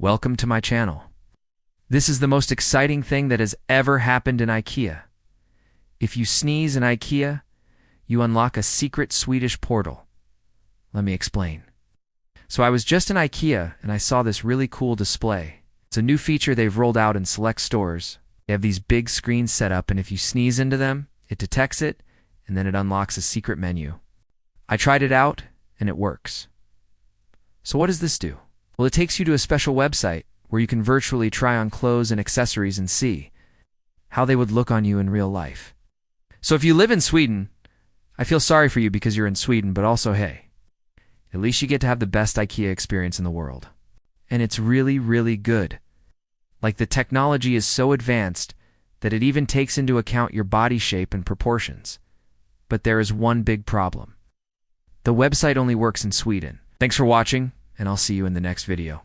Welcome to my channel. This is the most exciting thing that has ever happened in IKEA. If you sneeze in IKEA, you unlock a secret Swedish portal. Let me explain. So I was just in IKEA and I saw this really cool display. It's a new feature they've rolled out in select stores. They have these big screens set up, and if you sneeze into them, it detects it, and then it unlocks a secret menu. I tried it out, and it works. So what does this do? Well, it takes you to a special website where you can virtually try on clothes and accessories and see how they would look on you in real life. So if you live in Sweden, I feel sorry for you because you're in Sweden, but also, hey, at least you get to have the best IKEA experience in the world. And it's really, really good. Like, the technology is so advanced that it even takes into account your body shape and proportions. But there is one big problem. The website only works in Sweden. Thanks for watching, and I'll see you in the next video.